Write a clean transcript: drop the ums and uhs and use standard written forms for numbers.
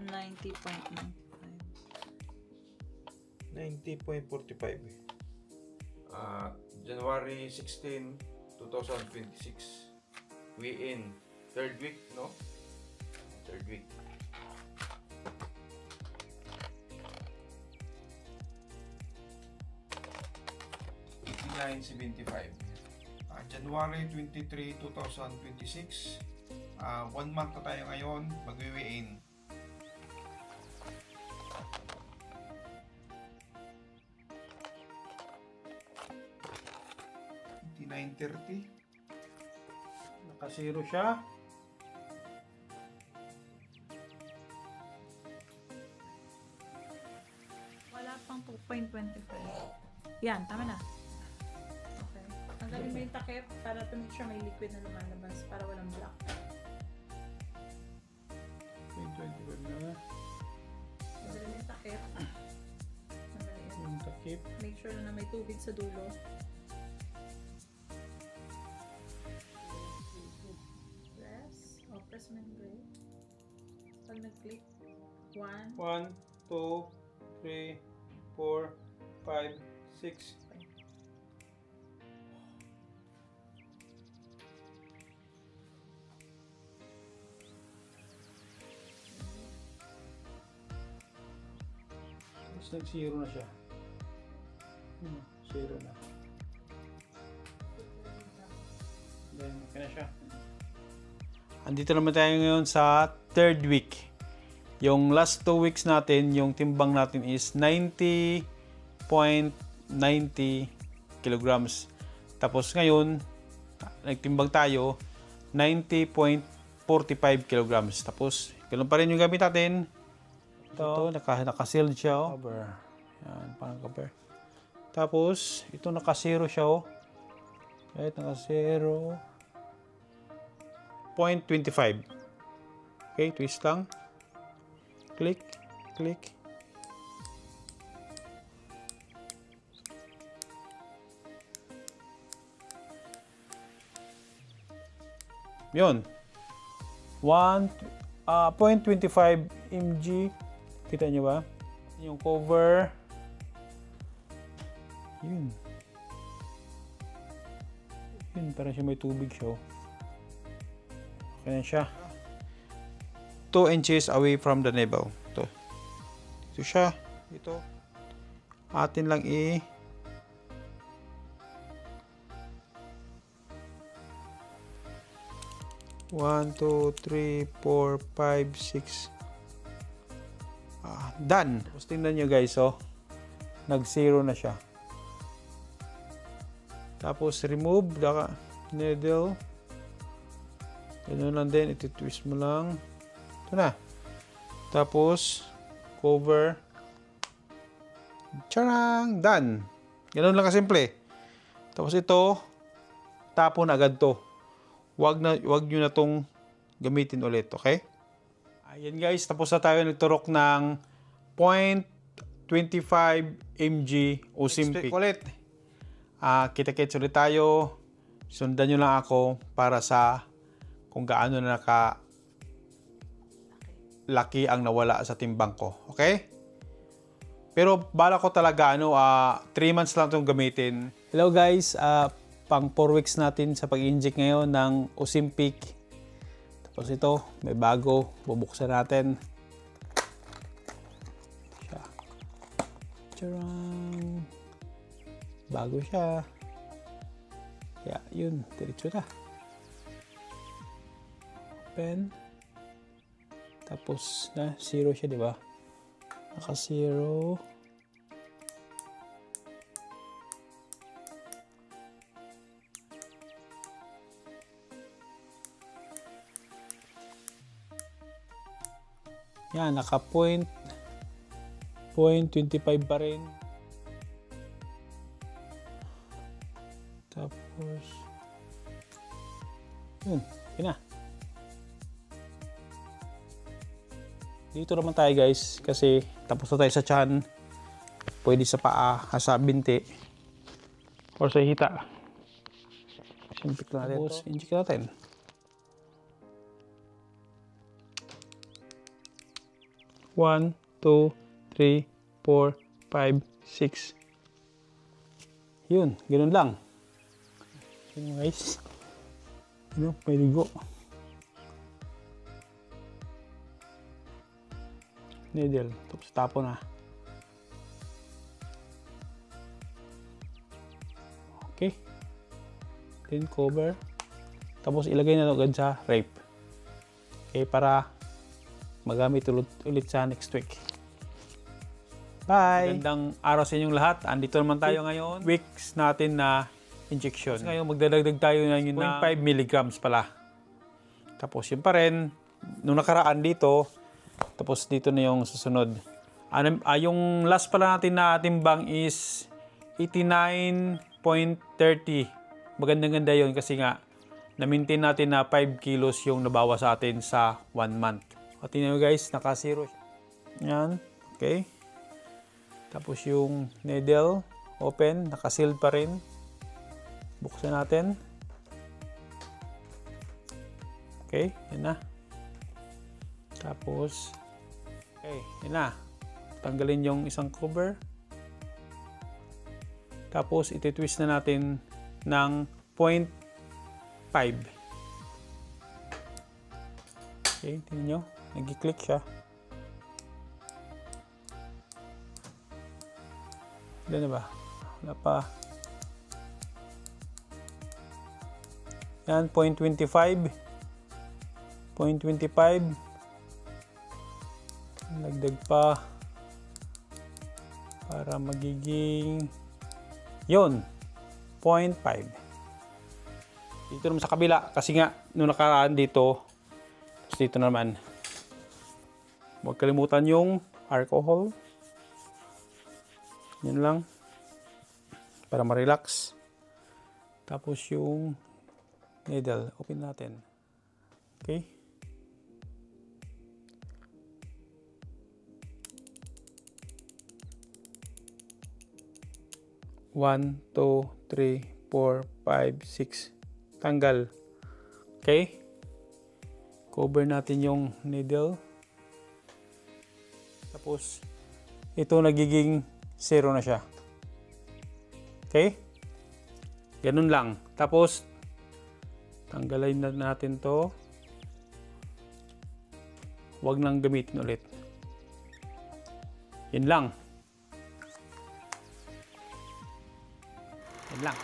90.95. 90.45. January 16, 2026. We in third week, no? Third week. $89.75. January 23, 2026. 1 month na tayo ngayon. Magwi-in. 9:30. Nakasiro siya. Wala pang 2.25. Yan, tama na. Okay. Tanggalin mo yung takip para to make sure may liquid na lumalabas para walang black. 25 na. Tanggalin mo yung takip. Tanggalin. Yung takip. Make sure na may tubig sa dulo. Press mo yung brake. Pag nag-click, 1, 1, 2, 3, 4, 5, 6. Tapos nag-zero na siya. Zero na. Then, okay na siya. Andito naman tayo ngayon sa third week. Yung last 2 weeks natin, yung timbang natin is 90.90 kilograms. Tapos ngayon, nagtimbang tayo 90.45 kilograms. Tapos, ganoon pa rin yung gamit natin. Ito, naka-sealed siya. Oh. Cover. Yan, parang cover. Tapos, ito naka-zero siya. Oh. Right, naka-zero. 0.25. Okay, twist lang. Click, click. Yun. 0.25 mg. Kita nyo ba? Yung cover. Yun. Yun, parang siya may tubig siya. Ganyan siya. 2 inches away from the navel. Ito. Ito siya. Ito. Atin lang 1, 2, 3, 4, 5, 6. Done. Tapos tingnan nyo guys, oh. Nag-zero na siya. Tapos remove the needle. Ganun lang din, iti-twist mo lang. Ito na. Tapos, cover. Charang! Done! Ganun lang kasimple. Tapos ito, tapon agad to. Wag nyo na tong gamitin ulit, okay? Ayan guys, tapos na tayo nagturok ng 0.25 mg Ozempic. Ulit. Kita-kits ulit tayo. Sundan nyo lang ako para sa kung gaano na laki ang nawala sa timbang ko. Okay? Pero bala ko talaga 3 months lang itong gamitin. Hello guys, pang 4 weeks natin sa pag-inject ngayon ng Ozempic. Tapos ito, may bago. Bubuksan natin. Siya. Tcharam! Bago siya. Kaya yun, diretso na. Open. Tapos na zero siya, di ba? Naka-zero. Yan, naka-point 0.25 pa rin. Tapos yun, yun na. Dito naman tayo guys, kasi tapos na tayo sa tiyan. Pwede sa paa, sa binti, or sa hita. Simpik natin. Tapos inject natin. 1, 2, 3, 4, 5, 6. Yun, ganun lang. Yun guys. Yun, may ligo. Needle. Tapos tapo na. Okay. Then cover. Tapos ilagay na agad sa rape. Okay, para magamit ulit sa next week. Bye! Magandang araw sa inyong lahat. Andito naman tayo ngayon. Weeks natin na injection. Ngayon magdadagdag tayo ngayon na 0.5 milligrams pala. Tapos yun pa rin. Nung nakaraan dito, tapos dito na yung susunod. Yung last pala natin na timbang is 89.30. Magandang-ganda yun kasi nga na-maintain natin na 5 kilos yung nabawa sa atin sa 1 month. At tingnan nyo guys, naka-zero. Yan. Okay. Tapos yung needle, open, naka-sealed pa rin. Buksan natin. Okay, yan na. Tapos, okay, yan na. Tanggalin yung isang cover. Tapos, iti-twist na natin ng 0.5. Okay, tingnan nyo. Nag-click siya. Wala na ba? Wala pa. Yan, 0.25. 0.25. Nagdag pa. Para magiging yun, 0.5. Dito naman sa kabila. Kasi nga, nung nakaraan dito, tapos dito naman. Huwag kalimutan yung alcohol. Yan lang. Para ma-relax. Tapos yung needle. Open natin. Okay. One, 2, 3, 4, 5, 6. Tanggal. Okay. Cover natin yung needle. Tapos, ito nagiging 0 na siya. Okay? Ganun lang. Tapos, tanggalin na natin to. Huwag nang gamitin ulit. Yan lang. Yan lang.